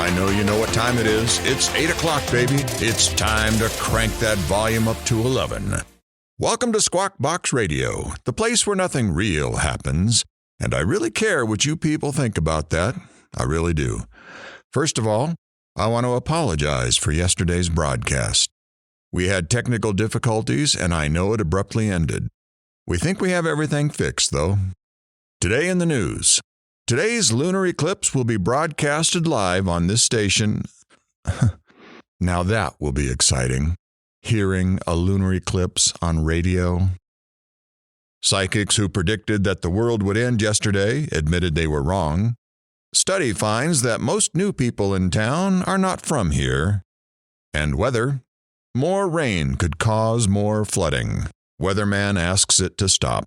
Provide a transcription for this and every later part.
I know you know what time it is. It's 8 o'clock, baby. It's time to crank that volume up to 11. Welcome to Squawk Box Radio, the place where nothing real happens. And I really care what you people think about that. I really do. First of all, I want to apologize for yesterday's broadcast. We had technical difficulties, and I know it abruptly ended. We think we have everything fixed, though. Today in the news. Today's lunar eclipse will be broadcasted live on this station. Now that will be exciting. Hearing a lunar eclipse on radio. Psychics who predicted that the world would end yesterday admitted they were wrong. Study finds that most new people in town are not from here. And weather. More rain could cause more flooding. Weatherman asks it to stop.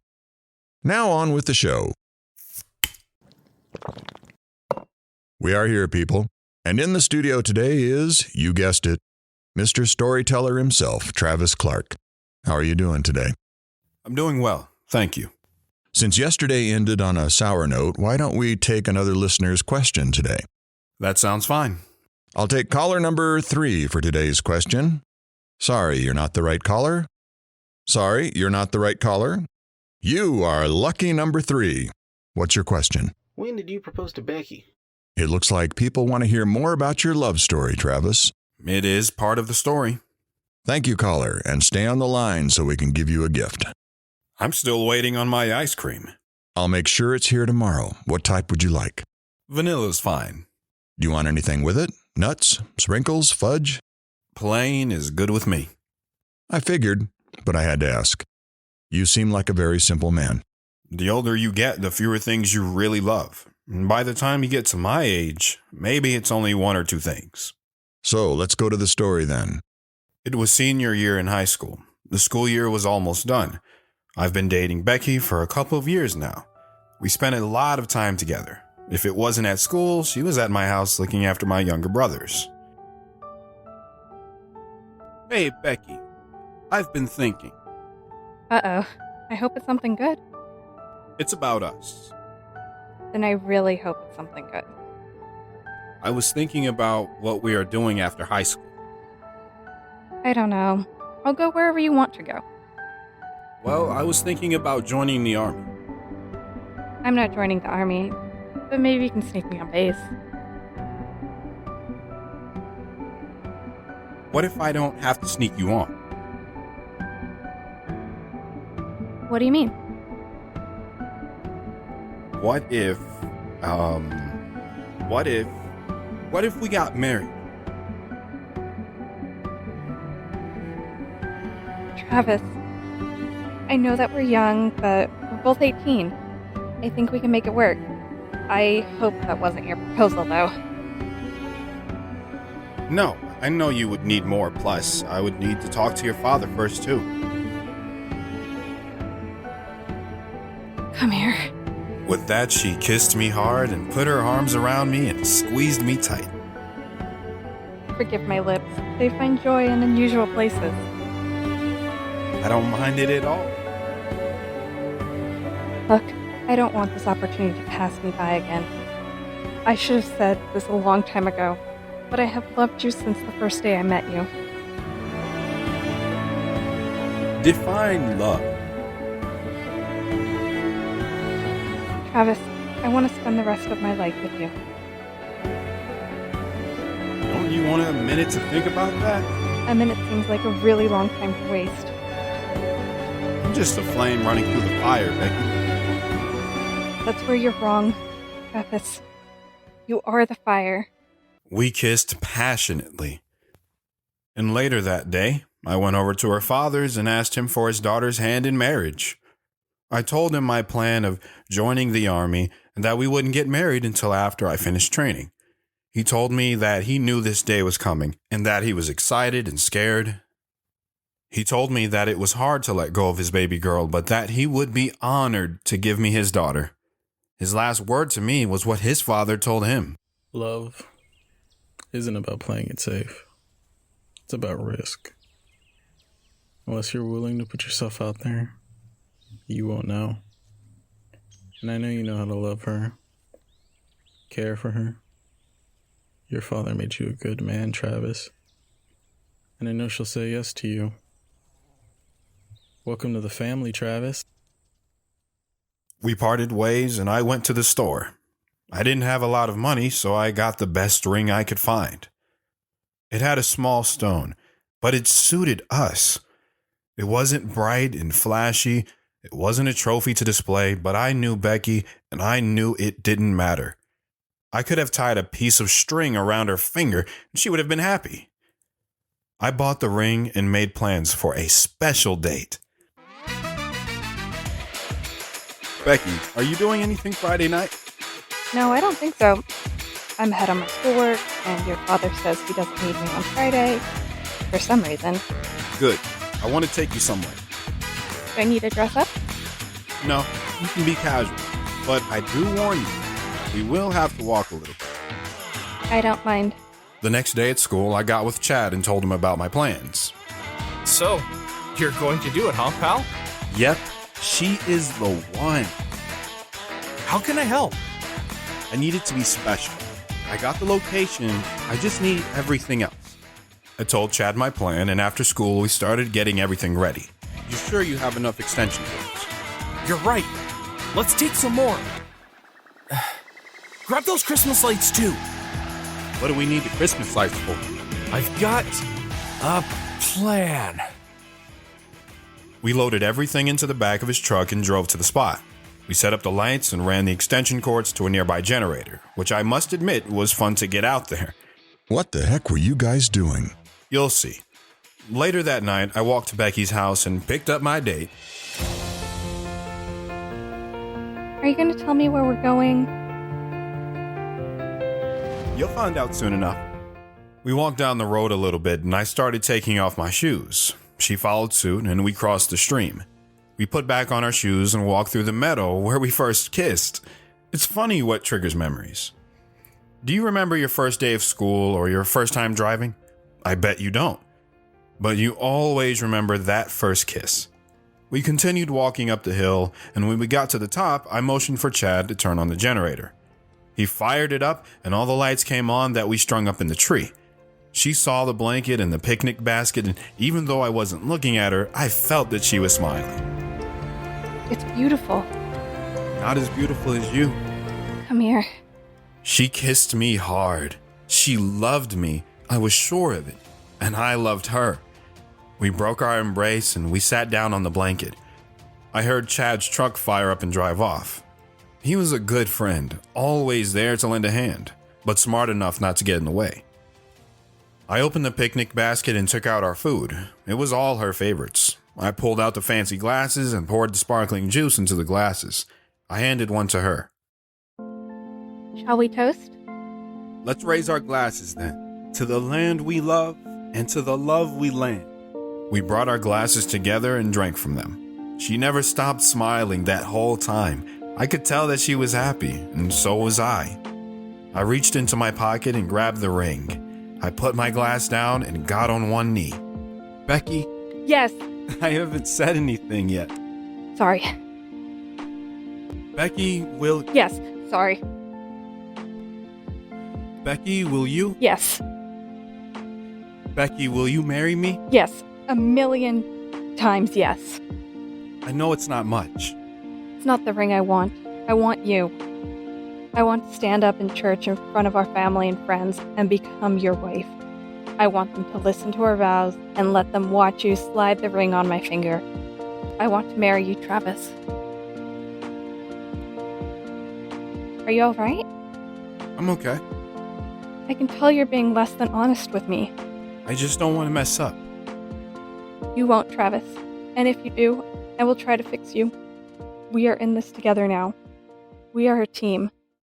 Now on with the show. We are here, people, and in the studio today is, you guessed it, Mr. Storyteller himself, Travis Clark. How are you doing today? I'm doing well, thank you. Since yesterday ended on a sour note, why don't we take another listener's question today? That sounds fine. I'll take caller number 3 for today's question. Sorry, you're not the right caller. Sorry, you're not the right caller. You are lucky number 3. What's your question? When did you propose to Becky? It looks like people want to hear more about your love story, Travis. It is part of the story. Thank you, caller, and stay on the line so we can give you a gift. I'm still waiting on my ice cream. I'll make sure it's here tomorrow. What type would you like? Vanilla's fine. Do you want anything with it? Nuts? Sprinkles? Fudge? Plain is good with me. I figured, but I had to ask. You seem like a very simple man. The older you get, the fewer things you really love. And by the time you get to my age, maybe it's only 1 or 2 things. So, let's go to the story then. It was senior year in high school. The school year was almost done. I've been dating Becky for a couple of years now. We spent a lot of time together. If it wasn't at school, she was at my house looking after my younger brothers. Hey, Becky. I've been thinking. Uh-oh. I hope it's something good. It's about us. Then I really hope it's something good. I was thinking about what we are doing after high school. I don't know. I'll go wherever you want to go. Well, I was thinking about joining the army. I'm not joining the army, but maybe you can sneak me on base. What if I don't have to sneak you on? What do you mean? What if we got married? Travis, I know that we're young, but we're both 18. I think we can make it work. I hope that wasn't your proposal, though. No, I know you would need more. Plus, I would need to talk to your father first, too. Come here. With that, she kissed me hard and put her arms around me and squeezed me tight. Forgive my lips. They find joy in unusual places. I don't mind it at all. Look, I don't want this opportunity to pass me by again. I should have said this a long time ago, but I have loved you since the first day I met you. Define love. Travis, I want to spend the rest of my life with you. Don't you want a minute to think about that? A minute seems like a really long time to waste. I'm just a flame running through the fire, Becky. That's where you're wrong, Travis. You are the fire. We kissed passionately. And later that day, I went over to her father's and asked him for his daughter's hand in marriage. I told him my plan of joining the army and that we wouldn't get married until after I finished training. He told me that he knew this day was coming and that he was excited and scared. He told me that it was hard to let go of his baby girl, but that he would be honored to give me his daughter. His last word to me was what his father told him. Love isn't about playing it safe. It's about risk. Unless you're willing to put yourself out there, you won't know. And I know you know how to love her, care for her, Your father made you a good man, Travis. And I know she'll say yes to you. Welcome to the family, Travis. We parted ways and I went to the store. I didn't have a lot of money, so I got the best ring I could find. It had a small stone, but it suited us. It wasn't bright and flashy. It wasn't a trophy to display, but I knew Becky and I knew it didn't matter. I could have tied a piece of string around her finger and she would have been happy. I bought the ring and made plans for a special date. Becky, are you doing anything Friday night? No, I don't think so. I'm ahead on my schoolwork, and your father says he doesn't need me on Friday for some reason. Good. I want to take you somewhere. Do I need to dress up? No, you can be casual. But I do warn you, we will have to walk a little bit. I don't mind. The next day at school, I got with Chad and told him about my plans. So, you're going to do it, huh, pal? Yep, she is the one. How can I help? I need it to be special. I got the location, I just need everything else. I told Chad my plan, and after school, we started getting everything ready. You sure you have enough extension cords? You're right. Let's take some more. Grab those Christmas lights, too. What do we need the Christmas lights for? I've got a plan. We loaded everything into the back of his truck and drove to the spot. We set up the lights and ran the extension cords to a nearby generator, which I must admit was fun to get out there. What the heck were you guys doing? You'll see. Later that night, I walked to Becky's house and picked up my date. Are you going to tell me where we're going? You'll find out soon enough. We walked down the road a little bit and I started taking off my shoes. She followed suit and we crossed the stream. We put back on our shoes and walked through the meadow where we first kissed. It's funny what triggers memories. Do you remember your first day of school or your first time driving? I bet you don't. But you always remember that first kiss. We continued walking up the hill, and when we got to the top, I motioned for Chad to turn on the generator. He fired it up, and all the lights came on that we strung up in the tree. She saw the blanket and the picnic basket, and even though I wasn't looking at her, I felt that she was smiling. It's beautiful. Not as beautiful as you. Come here. She kissed me hard. She loved me. I was sure of it. And I loved her. We broke our embrace and we sat down on the blanket. I heard Chad's truck fire up and drive off. He was a good friend, always there to lend a hand, but smart enough not to get in the way. I opened the picnic basket and took out our food. It was all her favorites. I pulled out the fancy glasses and poured the sparkling juice into the glasses. I handed one to her. Shall we toast? Let's raise our glasses then. To the land we love and to the love we land. We brought our glasses together and drank from them. She never stopped smiling that whole time. I could tell that she was happy, and so was I. I reached into my pocket and grabbed the ring. I put my glass down and got on one knee. Becky, Yes. I haven't said anything yet. Sorry. Becky, will Yes. Sorry. Becky, will you? Yes. Becky, will you marry me? Yes. 1,000,000 times yes. I know it's not much. It's not the ring I want. I want you. I want to stand up in church in front of our family and friends and become your wife. I want them to listen to our vows and let them watch you slide the ring on my finger. I want to marry you, Travis. Are you alright? I'm okay. I can tell you're being less than honest with me. I just don't want to mess up. You won't, Travis. And if you do, I will try to fix you. We are in this together now. We are a team.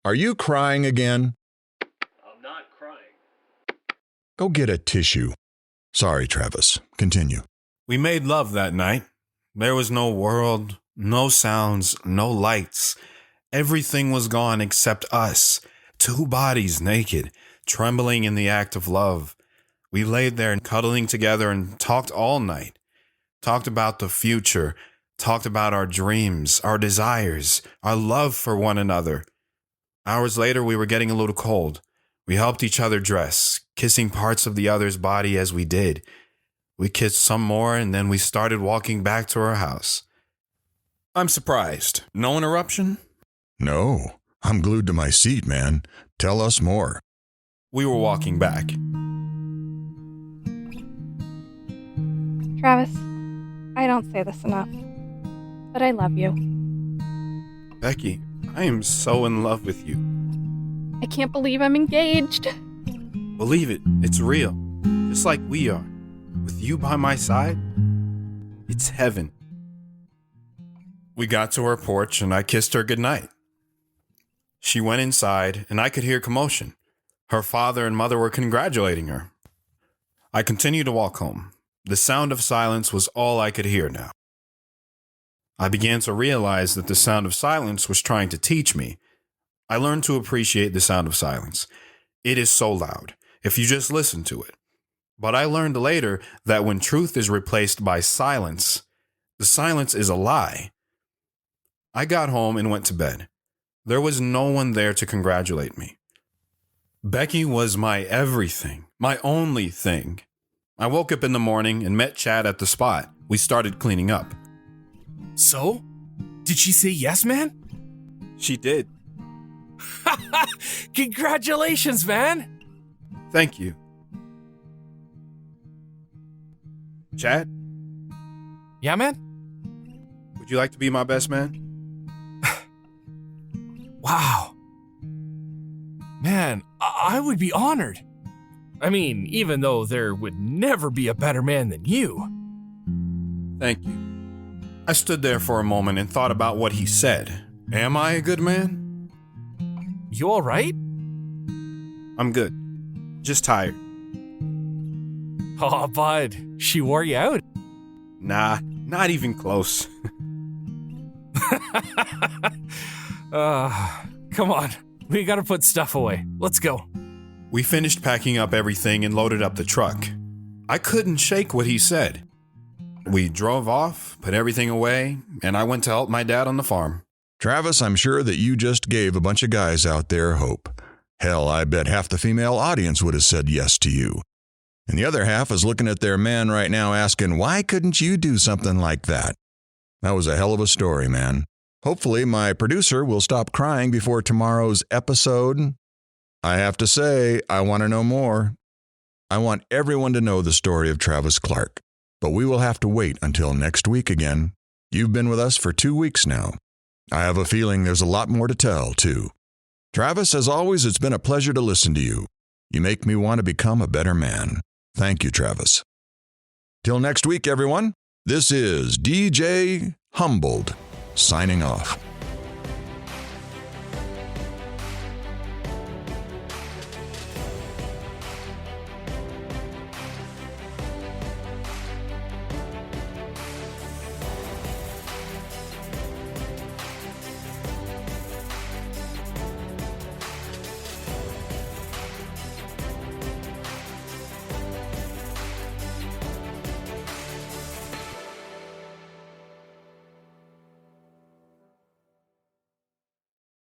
Are you crying again? I'm not crying. Go get a tissue. Sorry, Travis. Continue. We made love that night. There was no world, no sounds, no lights. Everything was gone except us, two bodies naked, trembling in the act of love. We laid there cuddling together and talked all night. Talked about the future, talked about our dreams, our desires, our love for one another. Hours later, we were getting a little cold. We helped each other dress, kissing parts of the other's body as we did. We kissed some more, and then we started walking back to our house. I'm surprised. No interruption? No, I'm glued to my seat, man. Tell us more. We were walking back. Travis, I don't say this enough, but I love you. Becky, I am so in love with you. I can't believe I'm engaged. Believe it, it's real. Just like we are. With you by my side, it's heaven. We got to her porch and I kissed her goodnight. She went inside and I could hear commotion. Her father and mother were congratulating her. I continued to walk home. The sound of silence was all I could hear now. I began to realize that the sound of silence was trying to teach me. I learned to appreciate the sound of silence. It is so loud, if you just listen to it. But I learned later that when truth is replaced by silence, the silence is a lie. I got home and went to bed. There was no one there to congratulate me. Becky was my everything, my only thing. I woke up in the morning and met Chad at the spot. We started cleaning up. So? Did she say yes, man? She did. Congratulations, man! Thank you. Chad, Yeah, man? would you like to be my best man? Wow. Man, I would be honored. I mean, even though there would never be a better man than you. Thank you. I stood there for a moment and thought about what he said. Am I a good man? You alright? I'm good. Just tired. Oh, bud, she wore you out. Nah, not even close. Come on. We gotta put stuff away. Let's go. We finished packing up everything and loaded up the truck. I couldn't shake what he said. We drove off, put everything away, and I went to help my dad on the farm. Travis, I'm sure that you just gave a bunch of guys out there hope. Hell, I bet half the female audience would have said yes to you. And the other half is looking at their man right now asking, why couldn't you do something like that? That was a hell of a story, man. Hopefully my producer will stop crying before tomorrow's episode. I have to say, I want to know more. I want everyone to know the story of Travis Clark, but we will have to wait until next week again. You've been with us for 2 weeks now. I have a feeling there's a lot more to tell, too. Travis, as always, it's been a pleasure to listen to you. You make me want to become a better man. Thank you, Travis. Till next week, everyone, this is DJ Humbled, signing off.